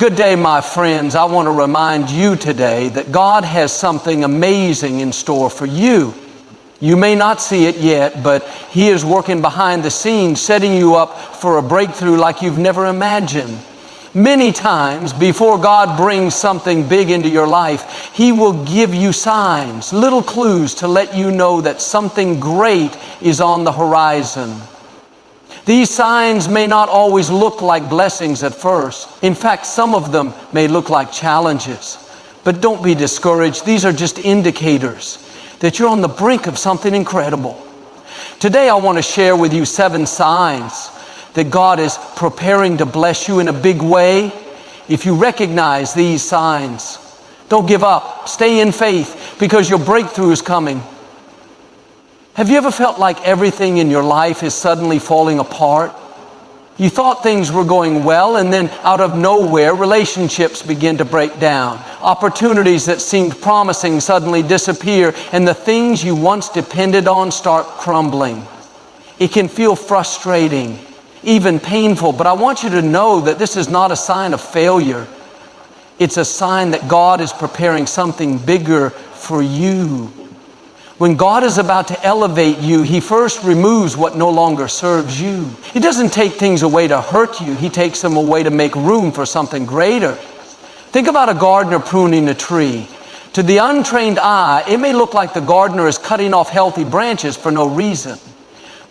Good day, my friends. I want to remind you today that God has something amazing in store for you. You may not see it yet, but He is working behind the scenes, setting you up for a breakthrough like you've never imagined. Many times before God brings something big into your life, He will give you signs, little clues to let you know that something great is on the horizon. These signs may not always look like blessings at first. In fact, some of them may look like challenges. But don't be discouraged. These are just indicators that you're on the brink of something incredible. Today I want to share with you 7 signs that God is preparing to bless you in a big way. If you recognize these signs, don't give up. Stay in faith because your breakthrough is coming. Have you ever felt like everything in your life is suddenly falling apart? You thought things were going well, and then out of nowhere, relationships begin to break down. Opportunities that seemed promising suddenly disappear, and the things you once depended on start crumbling. It can feel frustrating, even painful, but I want you to know that this is not a sign of failure. It's a sign that God is preparing something bigger for you. When God is about to elevate you, He first removes what no longer serves you. He doesn't take things away to hurt you. He takes them away to make room for something greater. Think about a gardener pruning a tree. To the untrained eye, it may look like the gardener is cutting off healthy branches for no reason.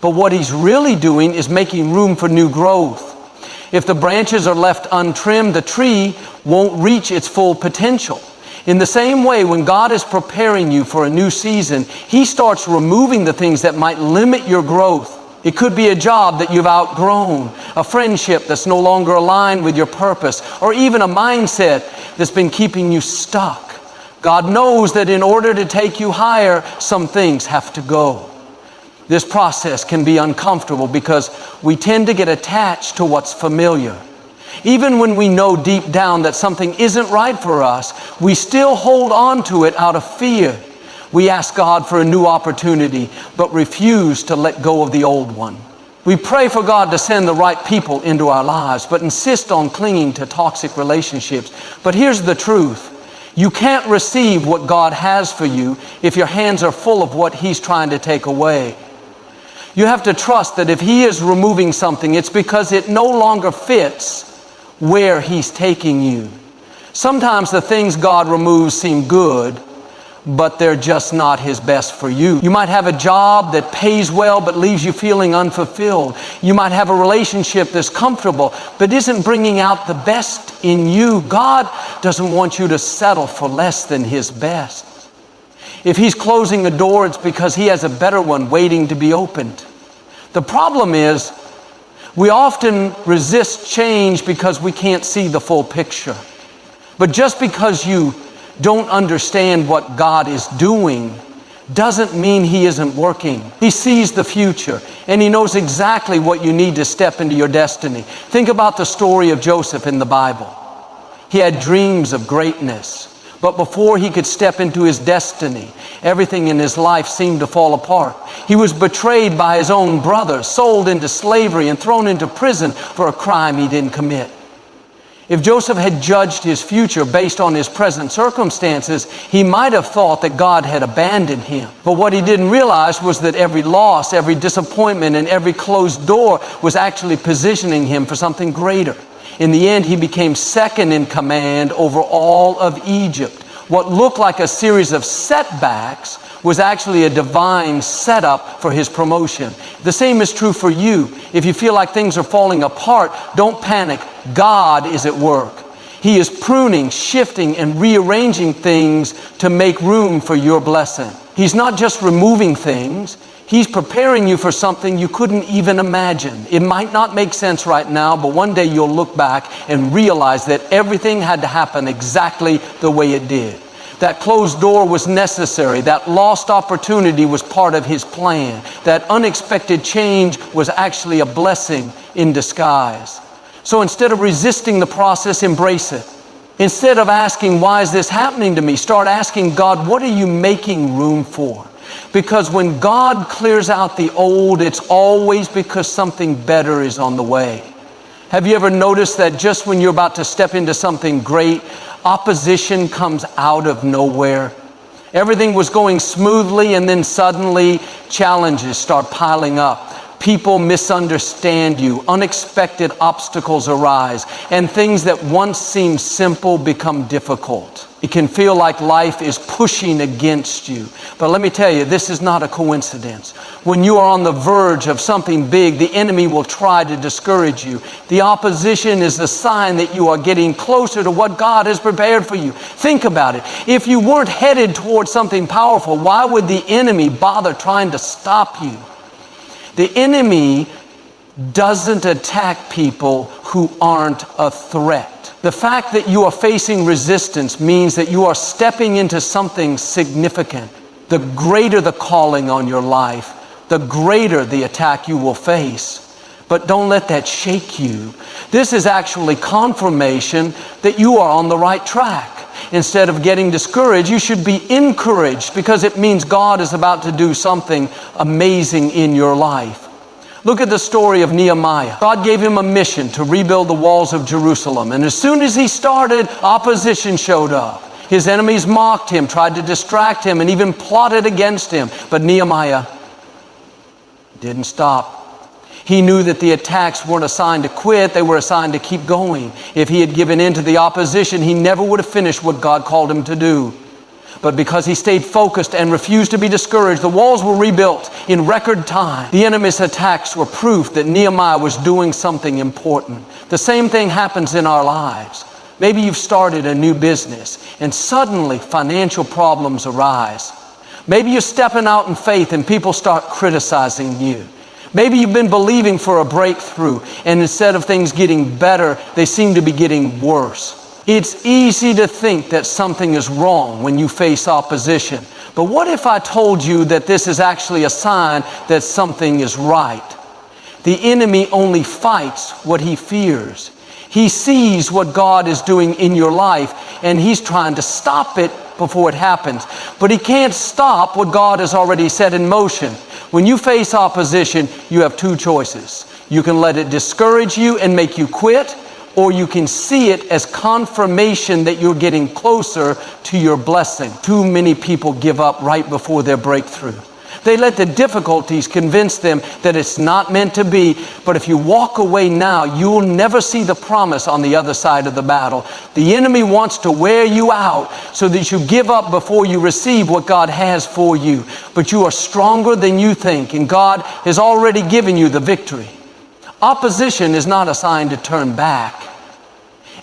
But what he's really doing is making room for new growth. If the branches are left untrimmed, the tree won't reach its full potential. In the same way, when God is preparing you for a new season, He starts removing the things that might limit your growth. It could be a job that you've outgrown, a friendship that's no longer aligned with your purpose, or even a mindset that's been keeping you stuck. God knows that in order to take you higher, some things have to go. This process can be uncomfortable because we tend to get attached to what's familiar. Even when we know deep down that something isn't right for us, we still hold on to it out of fear. We ask God for a new opportunity, but refuse to let go of the old one. We pray for God to send the right people into our lives, but insist on clinging to toxic relationships. But here's the truth. You can't receive what God has for you if your hands are full of what He's trying to take away. You have to trust that if He is removing something, it's because it no longer fits where He's taking you. Sometimes the things God removes seem good, but they're just not His best for you. You might have a job that pays well but leaves you feeling unfulfilled. You might have a relationship that's comfortable but isn't bringing out the best in you. God doesn't want you to settle for less than His best. If He's closing a door, it's because He has a better one waiting to be opened. The problem is, we often resist change because we can't see the full picture. But just because you don't understand what God is doing doesn't mean He isn't working. He sees the future, and He knows exactly what you need to step into your destiny. Think about the story of Joseph in the Bible. He had dreams of greatness, but before he could step into his destiny, everything in his life seemed to fall apart. He was betrayed by his own brothers, sold into slavery, and thrown into prison for a crime he didn't commit. If Joseph had judged his future based on his present circumstances, he might have thought that God had abandoned him. But what he didn't realize was that every loss, every disappointment, and every closed door was actually positioning him for something greater. In the end, he became second in command over all of Egypt. What looked like a series of setbacks was actually a divine setup for his promotion. The same is true for you. If you feel like things are falling apart, don't panic. God is at work. He is pruning, shifting, and rearranging things to make room for your blessing. He's not just removing things. He's preparing you for something you couldn't even imagine. It might not make sense right now, but one day you'll look back and realize that everything had to happen exactly the way it did. That closed door was necessary. That lost opportunity was part of His plan. That unexpected change was actually a blessing in disguise. So instead of resisting the process, embrace it. Instead of asking, why is this happening to me? Start asking God, what are you making room for? Because when God clears out the old, it's always because something better is on the way. Have you ever noticed that just when you're about to step into something great, opposition comes out of nowhere? Everything was going smoothly, and then suddenly challenges start piling up. People misunderstand you. Unexpected obstacles arise, and things that once seemed simple become difficult. It can feel like life is pushing against you. But let me tell you, this is not a coincidence. When you are on the verge of something big, the enemy will try to discourage you. The opposition is the sign that you are getting closer to what God has prepared for you. Think about it. If you weren't headed towards something powerful, why would the enemy bother trying to stop you? The enemy doesn't attack people who aren't a threat. The fact that you are facing resistance means that you are stepping into something significant. The greater the calling on your life, the greater the attack you will face. But don't let that shake you. This is actually confirmation that you are on the right track. Instead of getting discouraged, you should be encouraged, because it means God is about to do something amazing in your life. Look at the story of Nehemiah. God gave him a mission to rebuild the walls of Jerusalem. And as soon as he started, opposition showed up. His enemies mocked him, tried to distract him, and even plotted against him. But Nehemiah didn't stop. He knew that the attacks weren't assigned to quit, they were assigned to keep going. If he had given in to the opposition, he never would have finished what God called him to do. But because he stayed focused and refused to be discouraged, the walls were rebuilt in record time. The enemy's attacks were proof that Nehemiah was doing something important. The same thing happens in our lives. Maybe you've started a new business and suddenly financial problems arise. Maybe you're stepping out in faith and people start criticizing you. Maybe you've been believing for a breakthrough, and instead of things getting better, they seem to be getting worse. It's easy to think that something is wrong when you face opposition. But what if I told you that this is actually a sign that something is right? The enemy only fights what he fears. He sees what God is doing in your life, and he's trying to stop it before it happens. But he can't stop what God has already set in motion. When you face opposition, you have two choices. You can let it discourage you and make you quit, or you can see it as confirmation that you're getting closer to your blessing. Too many people give up right before their breakthrough. They let the difficulties convince them that it's not meant to be. But if you walk away now, you'll never see the promise on the other side of the battle. The enemy wants to wear you out so that you give up before you receive what God has for you. But you are stronger than you think, and God has already given you the victory. Opposition is not a sign to turn back.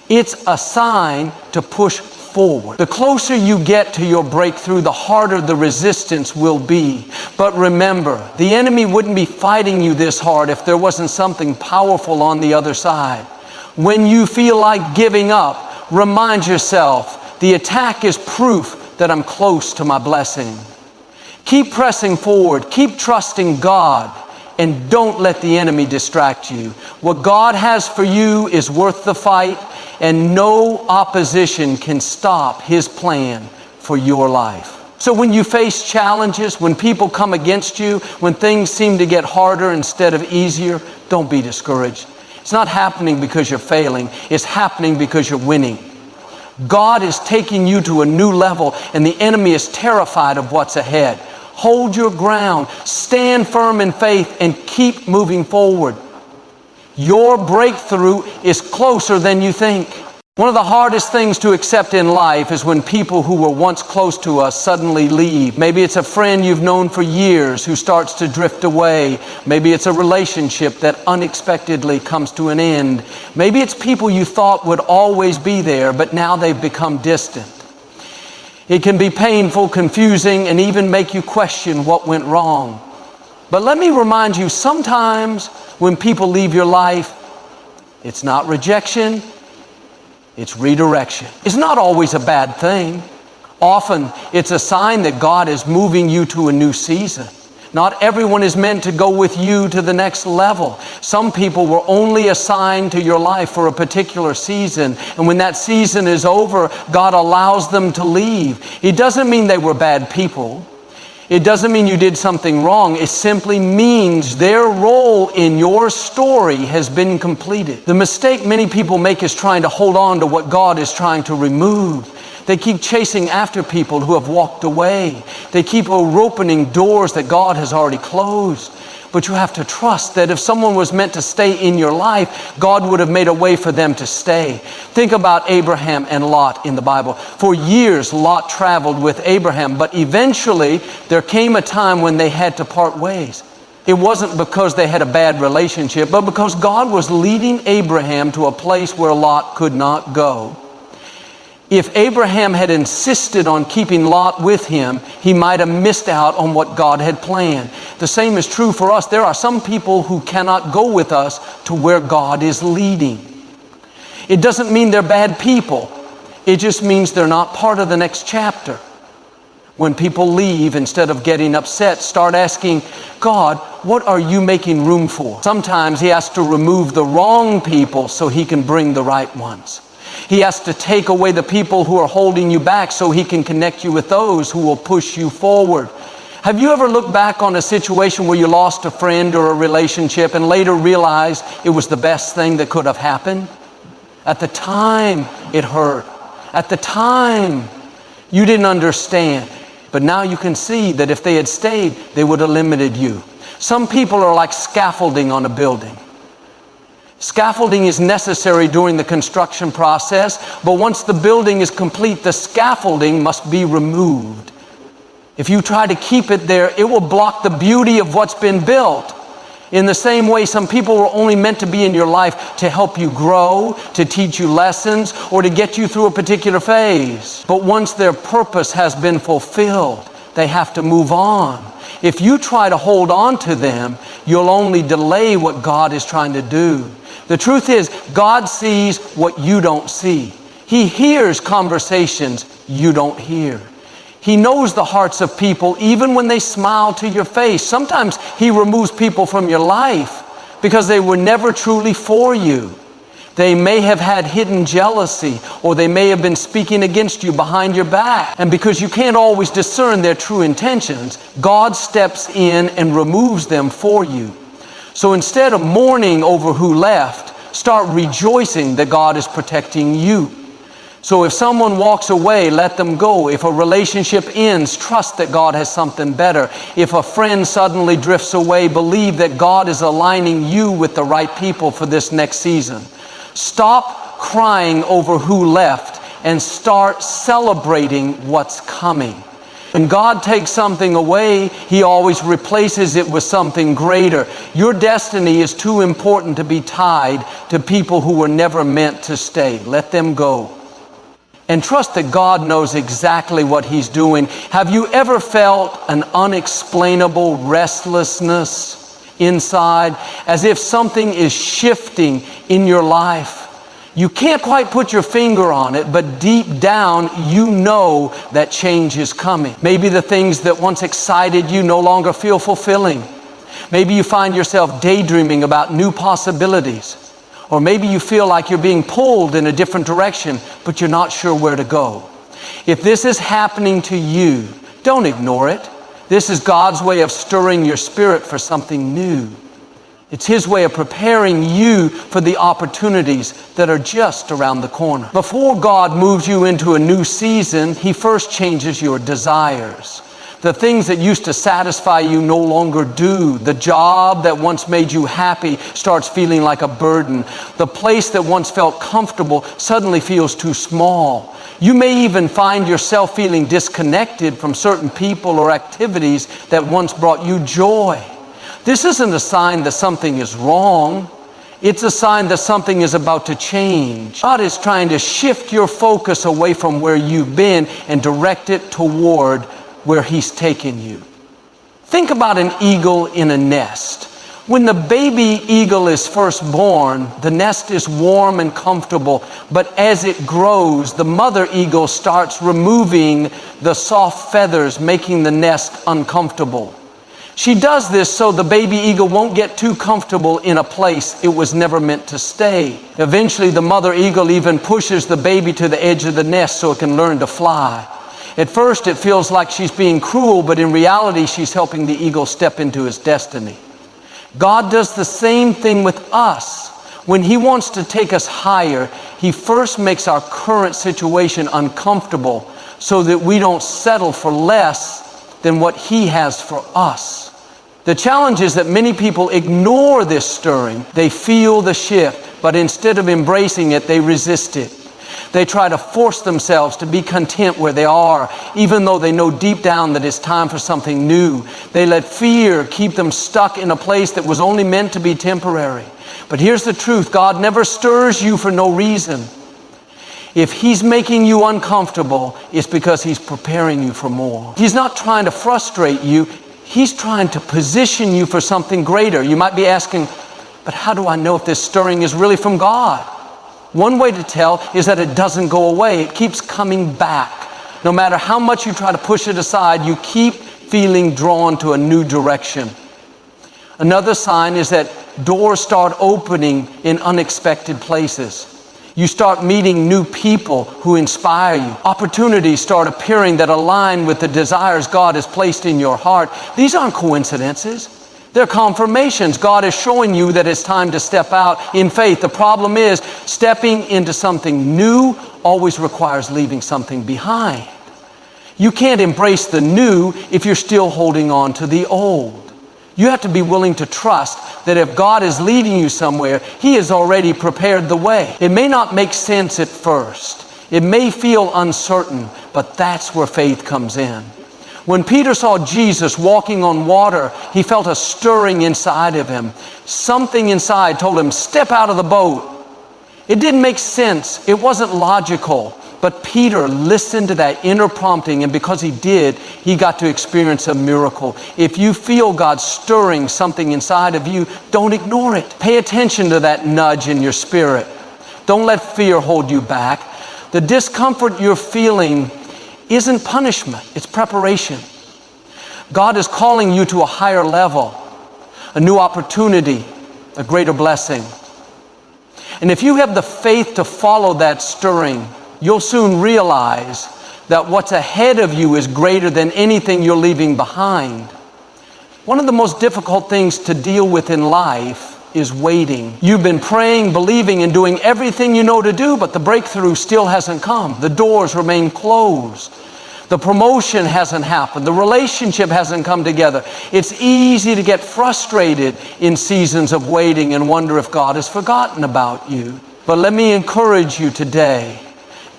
It's a sign to push forward. The closer you get to your breakthrough, the harder the resistance will be. But remember, the enemy wouldn't be fighting you this hard if there wasn't something powerful on the other side. When you feel like giving up, remind yourself, the attack is proof that I'm close to my blessing. Keep pressing forward. Keep trusting God. And don't let the enemy distract you. What God has for you is worth the fight, and no opposition can stop His plan for your life. So when you face challenges, when people come against you, when things seem to get harder instead of easier, don't be discouraged. It's not happening because you're failing. It's happening because you're winning. God is taking you to a new level, and the enemy is terrified of what's ahead. Hold your ground, stand firm in faith, and keep moving forward. Your breakthrough is closer than you think. One of the hardest things to accept in life is when people who were once close to us suddenly leave. Maybe it's a friend you've known for years who starts to drift away. Maybe it's a relationship that unexpectedly comes to an end. Maybe it's people you thought would always be there, but now they've become distant. It can be painful, confusing, and even make you question what went wrong. But let me remind you, sometimes when people leave your life, it's not rejection, it's redirection. It's not always a bad thing. Often it's a sign that God is moving you to a new season. Not everyone is meant to go with you to the next level. Some people were only assigned to your life for a particular season, and when that season is over, God allows them to leave. It doesn't mean they were bad people. It doesn't mean you did something wrong. It simply means their role in your story has been completed. The mistake many people make is trying to hold on to what God is trying to remove. They keep chasing after people who have walked away. They keep opening doors that God has already closed. But you have to trust that if someone was meant to stay in your life, God would have made a way for them to stay. Think about Abraham and Lot in the Bible. For years, Lot traveled with Abraham, but eventually there came a time when they had to part ways. It wasn't because they had a bad relationship, but because God was leading Abraham to a place where Lot could not go. If Abraham had insisted on keeping Lot with him, he might have missed out on what God had planned. The same is true for us. There are some people who cannot go with us to where God is leading. It doesn't mean they're bad people. It just means they're not part of the next chapter. When people leave, instead of getting upset, start asking, God, what are you making room for? Sometimes He has to remove the wrong people so He can bring the right ones. He has to take away the people who are holding you back so He can connect you with those who will push you forward. Have you ever looked back on a situation where you lost a friend or a relationship and later realized it was the best thing that could have happened? At the time, it hurt. At the time, you didn't understand. But now you can see that if they had stayed, they would have limited you. Some people are like scaffolding on a building. Scaffolding is necessary during the construction process, but once the building is complete, the scaffolding must be removed. If you try to keep it there, it will block the beauty of what's been built. In the same way, some people were only meant to be in your life to help you grow, to teach you lessons, or to get you through a particular phase. But once their purpose has been fulfilled, they have to move on. If you try to hold on to them, you'll only delay what God is trying to do. The truth is, God sees what you don't see. He hears conversations you don't hear. He knows the hearts of people even when they smile to your face. Sometimes He removes people from your life because they were never truly for you. They may have had hidden jealousy, or they may have been speaking against you behind your back. And because you can't always discern their true intentions, God steps in and removes them for you. So instead of mourning over who left, start rejoicing that God is protecting you. So if someone walks away, let them go. If a relationship ends, trust that God has something better. If a friend suddenly drifts away, believe that God is aligning you with the right people for this next season. Stop crying over who left and start celebrating what's coming. When God takes something away, He always replaces it with something greater. Your destiny is too important to be tied to people who were never meant to stay. Let them go. And trust that God knows exactly what He's doing. Have you ever felt an unexplainable restlessness inside, as if something is shifting in your life? You can't quite put your finger on it, but deep down, you know that change is coming. Maybe the things that once excited you no longer feel fulfilling. Maybe you find yourself daydreaming about new possibilities. Or maybe you feel like you're being pulled in a different direction, but you're not sure where to go. If this is happening to you, don't ignore it. This is God's way of stirring your spirit for something new. It's His way of preparing you for the opportunities that are just around the corner. Before God moves you into a new season, He first changes your desires. The things that used to satisfy you no longer do. The job that once made you happy starts feeling like a burden. The place that once felt comfortable suddenly feels too small. You may even find yourself feeling disconnected from certain people or activities that once brought you joy. This isn't a sign that something is wrong. It's a sign that something is about to change. God is trying to shift your focus away from where you've been and direct it toward where He's taken you. Think about an eagle in a nest. When the baby eagle is first born, the nest is warm and comfortable, but as it grows, the mother eagle starts removing the soft feathers, making the nest uncomfortable. She does this so the baby eagle won't get too comfortable in a place it was never meant to stay. Eventually, the mother eagle even pushes the baby to the edge of the nest so it can learn to fly. At first, it feels like she's being cruel, but in reality, she's helping the eagle step into his destiny. God does the same thing with us. When He wants to take us higher, He first makes our current situation uncomfortable so that we don't settle for less than what He has for us. The challenge is that many people ignore this stirring. They feel the shift, but instead of embracing it, they resist it. They try to force themselves to be content where they are, even though they know deep down that it's time for something new. They let fear keep them stuck in a place that was only meant to be temporary. But here's the truth: God never stirs you for no reason. If He's making you uncomfortable, it's because He's preparing you for more. He's not trying to frustrate you. He's trying to position you for something greater. You might be asking, but how do I know if this stirring is really from God? One way to tell is that it doesn't go away. It keeps coming back. No matter how much you try to push it aside, you keep feeling drawn to a new direction. Another sign is that doors start opening in unexpected places. You start meeting new people who inspire you. Opportunities start appearing that align with the desires God has placed in your heart. These aren't coincidences. They're confirmations. God is showing you that it's time to step out in faith. The problem is, stepping into something new always requires leaving something behind. You can't embrace the new if you're still holding on to the old. You have to be willing to trust that if God is leading you somewhere, He has already prepared the way. It may not make sense at first. It may feel uncertain, but that's where faith comes in. When Peter saw Jesus walking on water, he felt a stirring inside of him. Something inside told him, step out of the boat. It didn't make sense. It wasn't logical. But Peter listened to that inner prompting, and because he did, he got to experience a miracle. If you feel God stirring something inside of you, don't ignore it. Pay attention to that nudge in your spirit. Don't let fear hold you back. The discomfort you're feeling isn't punishment, it's preparation. God is calling you to a higher level, a new opportunity, a greater blessing. And if you have the faith to follow that stirring, you'll soon realize that what's ahead of you is greater than anything you're leaving behind. One of the most difficult things to deal with in life is waiting. You've been praying, believing, and doing everything you know to do, but the breakthrough still hasn't come. The doors remain closed. The promotion hasn't happened. The relationship hasn't come together. It's easy to get frustrated in seasons of waiting and wonder if God has forgotten about you. But let me encourage you today.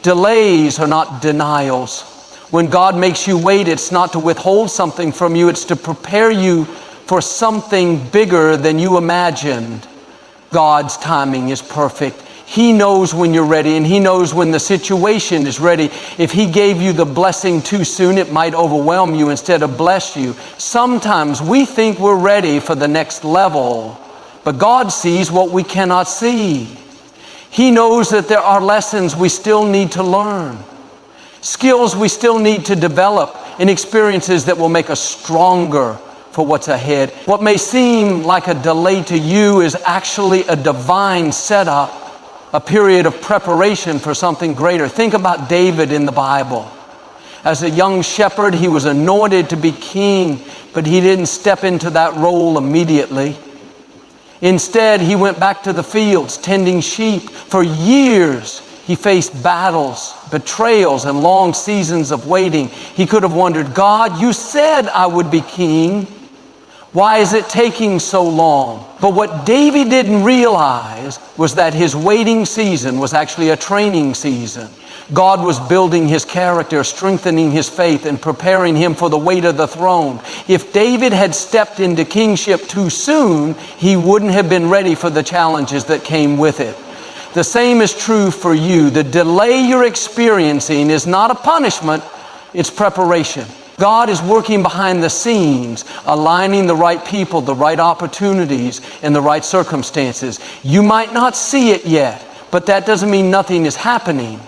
Delays are not denials. When God makes you wait, it's not to withhold something from you. It's to prepare you for something bigger than you imagined. God's timing is perfect. He knows when you're ready, and He knows when the situation is ready. If He gave you the blessing too soon, it might overwhelm you instead of bless you. Sometimes we think we're ready for the next level, but God sees what we cannot see. He knows that there are lessons we still need to learn, skills we still need to develop, and experiences that will make us stronger for what's ahead. What may seem like a delay to you is actually a divine setup, a period of preparation for something greater. Think about David in the Bible. As a young shepherd, he was anointed to be king, but he didn't step into that role immediately. Instead, he went back to the fields, tending sheep. For years, he faced battles, betrayals, and long seasons of waiting. He could have wondered, God, you said I would be king. Why is it taking so long? But what David didn't realize was that his waiting season was actually a training season. God was building his character, strengthening his faith, and preparing him for the weight of the throne. If David had stepped into kingship too soon, he wouldn't have been ready for the challenges that came with it. The same is true for you. The delay you're experiencing is not a punishment, it's preparation. God is working behind the scenes, aligning the right people, the right opportunities, and the right circumstances. You might not see it yet, but that doesn't mean nothing is happening.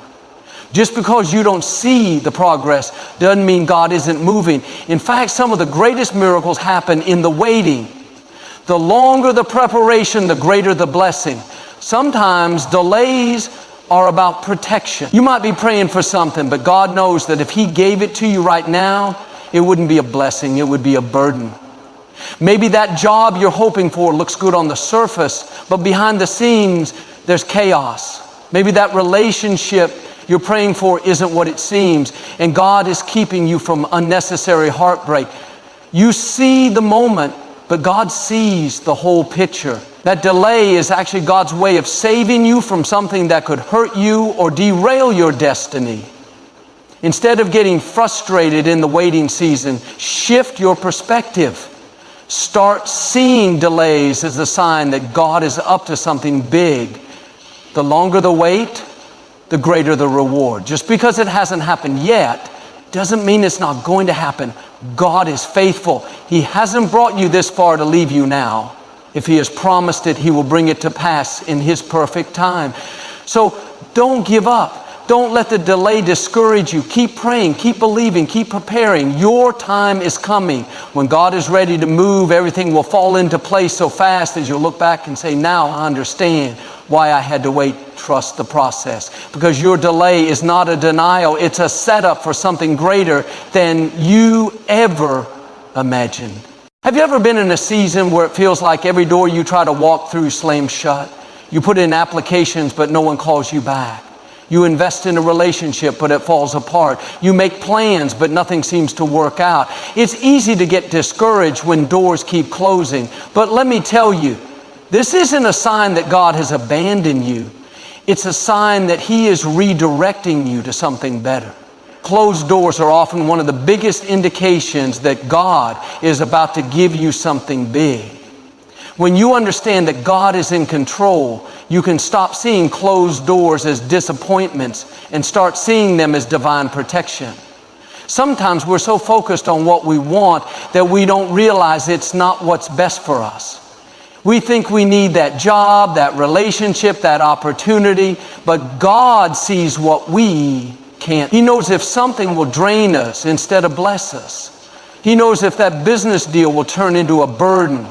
Just because you don't see the progress doesn't mean God isn't moving. In fact, some of the greatest miracles happen in the waiting. The longer the preparation, the greater the blessing. Sometimes delays are about protection. You might be praying for something, but God knows that if He gave it to you right now, it wouldn't be a blessing, it would be a burden. Maybe that job you're hoping for looks good on the surface, but behind the scenes, there's chaos. Maybe that relationship you're praying for isn't what it seems, and God is keeping you from unnecessary heartbreak. You see the moment, but God sees the whole picture. That delay is actually God's way of saving you from something that could hurt you or derail your destiny. Instead of getting frustrated in the waiting season, shift your perspective. Start seeing delays as a sign that God is up to something big. The longer the wait, the greater the reward. Just because it hasn't happened yet doesn't mean it's not going to happen. God is faithful. He hasn't brought you this far to leave you now. If He has promised it, He will bring it to pass in His perfect time. So don't give up. Don't let the delay discourage you. Keep praying, keep believing, keep preparing. Your time is coming. When God is ready to move, everything will fall into place so fast that you'll look back and say, now I understand why I had to wait. Trust the process. Because your delay is not a denial. It's a setup for something greater than you ever imagined. Have you ever been in a season where it feels like every door you try to walk through slams shut? You put in applications, but no one calls you back. You invest in a relationship, but it falls apart. You make plans, but nothing seems to work out. It's easy to get discouraged when doors keep closing. But let me tell you, this isn't a sign that God has abandoned you. It's a sign that He is redirecting you to something better. Closed doors are often one of the biggest indications that God is about to give you something big. When you understand that God is in control, you can stop seeing closed doors as disappointments and start seeing them as divine protection. Sometimes we're so focused on what we want that we don't realize it's not what's best for us. We think we need that job, that relationship, that opportunity, but God sees what we can't. He knows if something will drain us instead of bless us. He knows if that business deal will turn into a burden.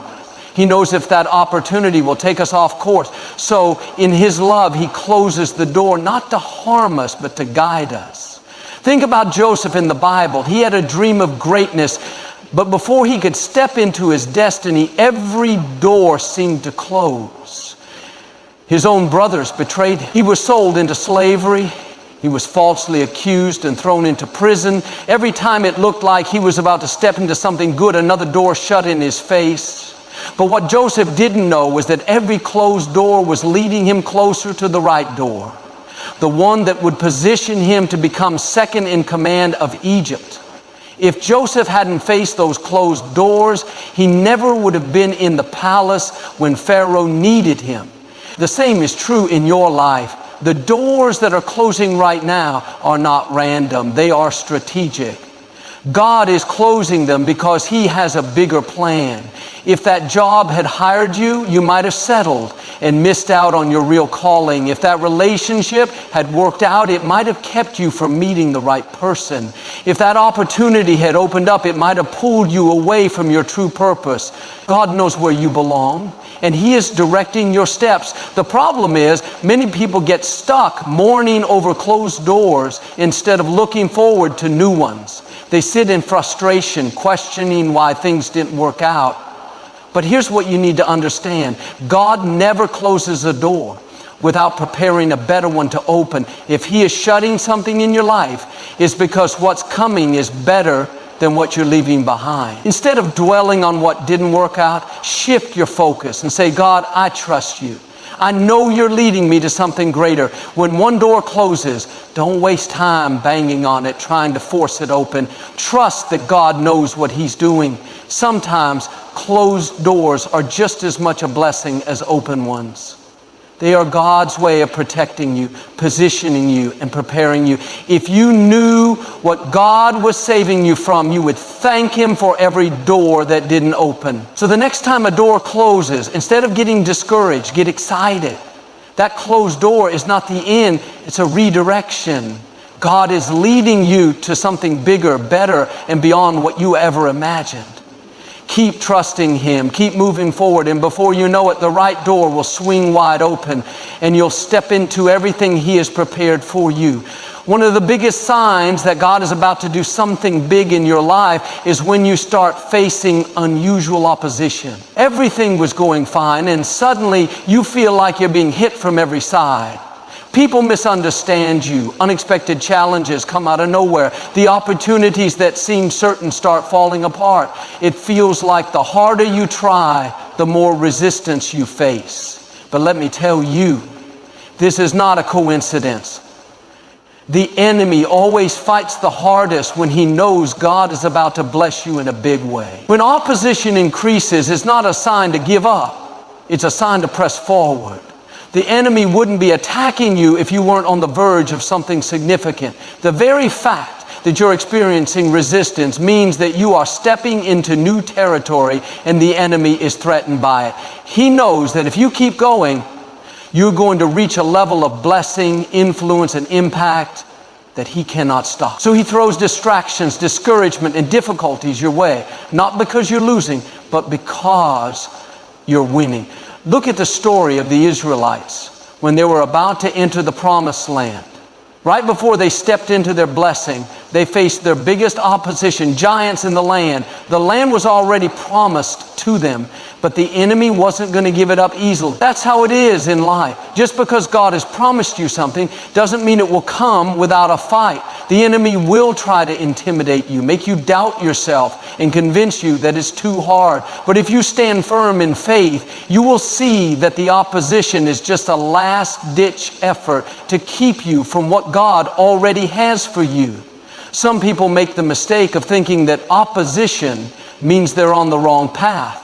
He knows if that opportunity will take us off course. So in His love, He closes the door not to harm us, but to guide us. Think about Joseph in the Bible. He had a dream of greatness, but before he could step into his destiny, every door seemed to close. His own brothers betrayed him. He was sold into slavery. He was falsely accused and thrown into prison. Every time it looked like he was about to step into something good, another door shut in his face. But what Joseph didn't know was that every closed door was leading him closer to the right door, the one that would position him to become second in command of Egypt. If Joseph hadn't faced those closed doors, he never would have been in the palace when Pharaoh needed him. The same is true in your life. The doors that are closing right now are not random. They are strategic. God is closing them because He has a bigger plan. If that job had hired you, you might have settled and missed out on your real calling. If that relationship had worked out, it might have kept you from meeting the right person. If that opportunity had opened up, it might have pulled you away from your true purpose. God knows where you belong, and He is directing your steps. The problem is, many people get stuck mourning over closed doors instead of looking forward to new ones. They sit in frustration, questioning why things didn't work out. But here's what you need to understand. God never closes a door without preparing a better one to open. If He is shutting something in your life, it's because what's coming is better than what you're leaving behind. Instead of dwelling on what didn't work out, shift your focus and say, God, I trust You. I know You're leading me to something greater. When one door closes, don't waste time banging on it, trying to force it open. Trust that God knows what He's doing. Sometimes closed doors are just as much a blessing as open ones. They are God's way of protecting you, positioning you, and preparing you. If you knew what God was saving you from, you would thank Him for every door that didn't open. So the next time a door closes, instead of getting discouraged, get excited. That closed door is not the end, it's a redirection. God is leading you to something bigger, better, and beyond what you ever imagined. Keep trusting Him. Keep moving forward. And before you know it, the right door will swing wide open and you'll step into everything He has prepared for you. One of the biggest signs that God is about to do something big in your life is when you start facing unusual opposition. Everything was going fine and suddenly you feel like you're being hit from every side. People misunderstand you. Unexpected challenges come out of nowhere. The opportunities that seem certain start falling apart. It feels like the harder you try, the more resistance you face. But let me tell you, this is not a coincidence. The enemy always fights the hardest when he knows God is about to bless you in a big way. When opposition increases, it's not a sign to give up. It's a sign to press forward. The enemy wouldn't be attacking you if you weren't on the verge of something significant. The very fact that you're experiencing resistance means that you are stepping into new territory and the enemy is threatened by it. He knows that if you keep going, you're going to reach a level of blessing, influence, and impact that he cannot stop. So he throws distractions, discouragement, and difficulties your way, not because you're losing, but because you're winning. Look at the story of the Israelites when they were about to enter the promised land. Right before they stepped into their blessing, they faced their biggest opposition, giants in the land. The land was already promised to them, but the enemy wasn't going to give it up easily. That's how it is in life. Just because God has promised you something doesn't mean it will come without a fight. The enemy will try to intimidate you, make you doubt yourself, and convince you that it's too hard. But if you stand firm in faith, you will see that the opposition is just a last-ditch effort to keep you from what God already has for you. Some people make the mistake of thinking that opposition means they're on the wrong path.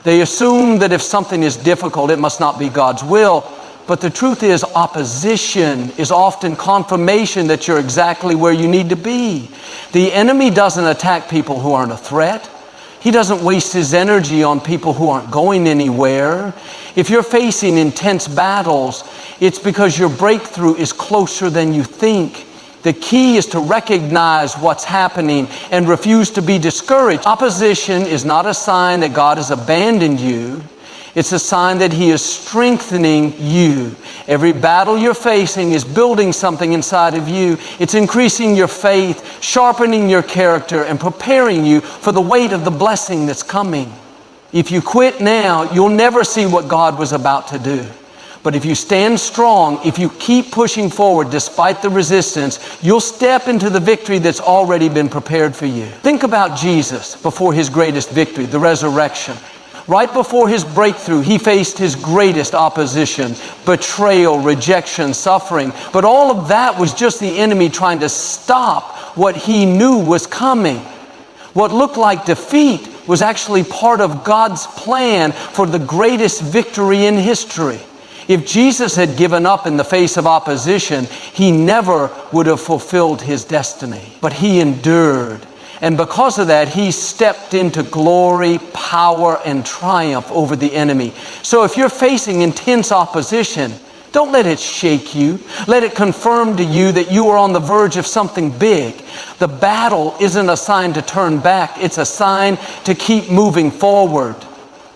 They assume that if something is difficult, it must not be God's will. But the truth is, opposition is often confirmation that you're exactly where you need to be. The enemy doesn't attack people who aren't a threat. He doesn't waste his energy on people who aren't going anywhere. If you're facing intense battles, it's because your breakthrough is closer than you think. The key is to recognize what's happening and refuse to be discouraged. Opposition is not a sign that God has abandoned you. It's a sign that He is strengthening you. Every battle you're facing is building something inside of you. It's increasing your faith, sharpening your character, and preparing you for the weight of the blessing that's coming. If you quit now, you'll never see what God was about to do. But if you stand strong, if you keep pushing forward despite the resistance, you'll step into the victory that's already been prepared for you. Think about Jesus before His greatest victory, the resurrection. Right before His breakthrough, He faced His greatest opposition, betrayal, rejection, suffering. But all of that was just the enemy trying to stop what He knew was coming. What looked like defeat was actually part of God's plan for the greatest victory in history. If Jesus had given up in the face of opposition, He never would have fulfilled His destiny. But He endured. And because of that, He stepped into glory, power, and triumph over the enemy. So if you're facing intense opposition, don't let it shake you. Let it confirm to you that you are on the verge of something big. The battle isn't a sign to turn back. It's a sign to keep moving forward.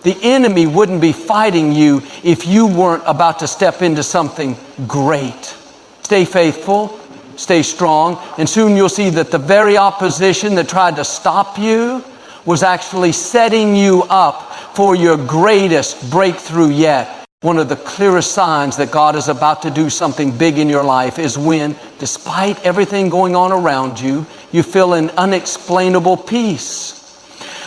The enemy wouldn't be fighting you if you weren't about to step into something great. Stay faithful, stay strong, and soon you'll see that the very opposition that tried to stop you was actually setting you up for your greatest breakthrough yet. One of the clearest signs that God is about to do something big in your life is when, despite everything going on around you, you feel an unexplainable peace.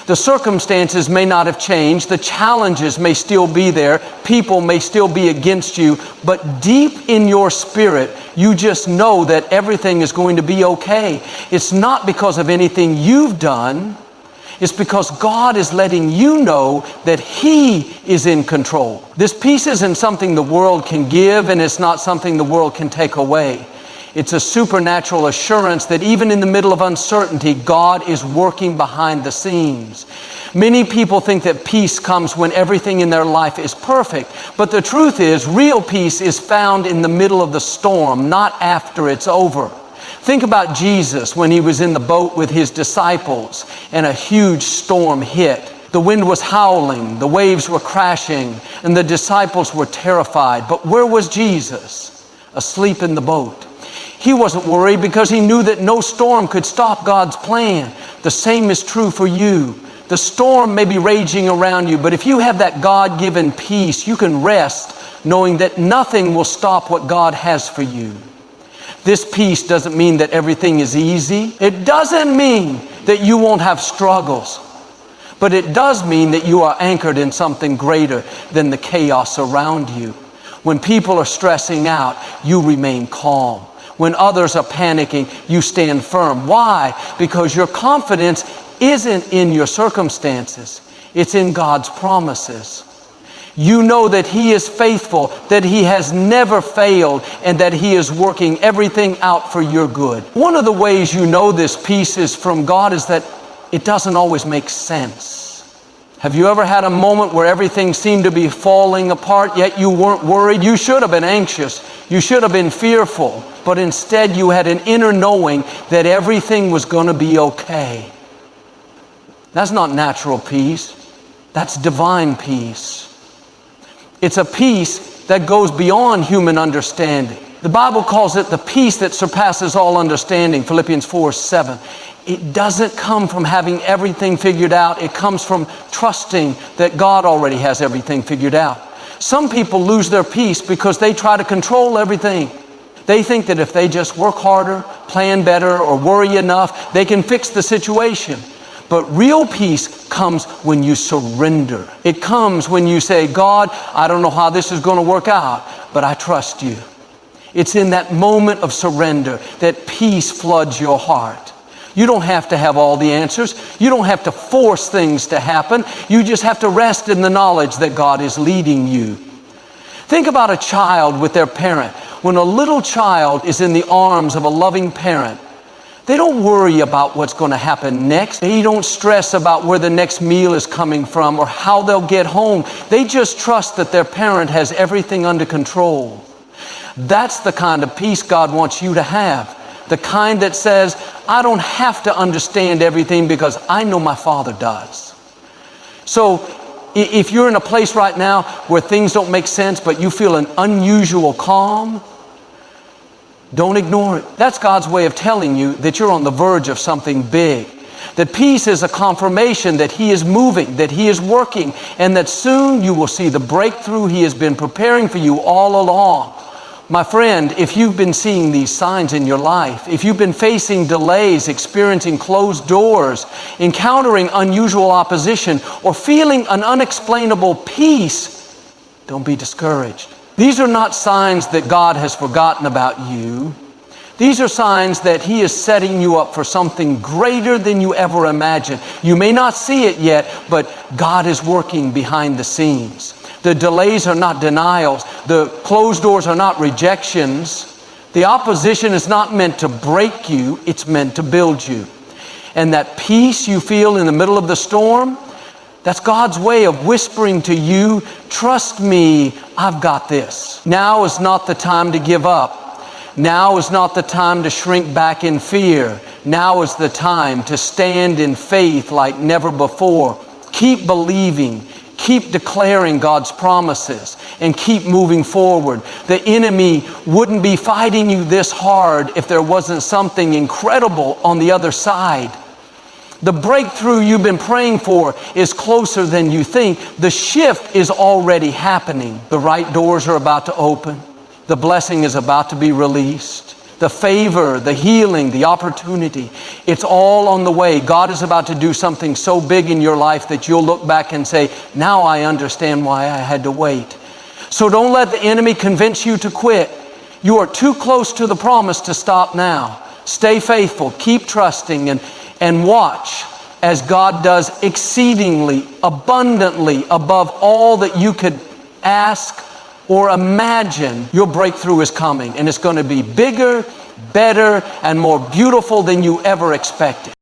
The circumstances may not have changed. The challenges may still be there. People may still be against you. But deep in your spirit, you just know that everything is going to be okay. It's not because of anything you've done. It's because God is letting you know that He is in control. This peace isn't something the world can give, and it's not something the world can take away. It's a supernatural assurance that even in the middle of uncertainty, God is working behind the scenes. Many people think that peace comes when everything in their life is perfect. But the truth is, real peace is found in the middle of the storm, not after it's over. Think about Jesus when He was in the boat with His disciples and a huge storm hit. The wind was howling, the waves were crashing, and the disciples were terrified. But where was Jesus? Asleep in the boat. He wasn't worried because he knew that no storm could stop God's plan. The same is true for you. The storm may be raging around you, but if you have that God-given peace, you can rest knowing that nothing will stop what God has for you. This peace doesn't mean that everything is easy. It doesn't mean that you won't have struggles. But it does mean that you are anchored in something greater than the chaos around you. When people are stressing out, you remain calm. When others are panicking, you stand firm. Why? Because your confidence isn't in your circumstances. It's in God's promises. You know that He is faithful, that He has never failed, and that He is working everything out for your good. One of the ways you know this peace is from God is that it doesn't always make sense. Have you ever had a moment where everything seemed to be falling apart, yet you weren't worried? You should have been anxious. You should have been fearful. But instead you had an inner knowing that everything was going to be okay. That's not natural peace. That's divine peace. It's a peace that goes beyond human understanding. The Bible calls it the peace that surpasses all understanding, Philippians 4:7. It doesn't come from having everything figured out. It comes from trusting that God already has everything figured out. Some people lose their peace because they try to control everything. They think that if they just work harder, plan better, or worry enough, they can fix the situation. But real peace comes when you surrender. It comes when you say, God, I don't know how this is going to work out, but I trust you. It's in that moment of surrender that peace floods your heart. You don't have to have all the answers. You don't have to force things to happen. You just have to rest in the knowledge that God is leading you. Think about a child with their parent. When a little child is in the arms of a loving parent, they don't worry about what's going to happen next. They don't stress about where the next meal is coming from or how they'll get home. They just trust that their parent has everything under control. That's the kind of peace God wants you to have. The kind that says, I don't have to understand everything because I know my Father does. So if you're in a place right now where things don't make sense, but you feel an unusual calm, don't ignore it. That's God's way of telling you that you're on the verge of something big. That peace is a confirmation that He is moving, that He is working, and that soon you will see the breakthrough He has been preparing for you all along. My friend, if you've been seeing these signs in your life, if you've been facing delays, experiencing closed doors, encountering unusual opposition, or feeling an unexplainable peace, don't be discouraged. These are not signs that God has forgotten about you. These are signs that He is setting you up for something greater than you ever imagined. You may not see it yet, but God is working behind the scenes. The delays are not denials. The closed doors are not rejections. The opposition is not meant to break you, it's meant to build you. And that peace you feel in the middle of the storm, that's God's way of whispering to you, trust me, I've got this. Now is not the time to give up. Now is not the time to shrink back in fear. Now is the time to stand in faith like never before. Keep believing. Keep declaring God's promises and keep moving forward. The enemy wouldn't be fighting you this hard if there wasn't something incredible on the other side. The breakthrough you've been praying for is closer than you think. The shift is already happening. The right doors are about to open. The blessing is about to be released. The favor, the healing, the opportunity, it's all on the way. God is about to do something so big in your life that you'll look back and say, now I understand why I had to wait. So don't let the enemy convince you to quit. You are too close to the promise to stop now. Stay faithful, keep trusting, and watch as God does exceedingly, abundantly above all that you could ask or imagine. Your breakthrough is coming, and it's going to be bigger, better, and more beautiful than you ever expected.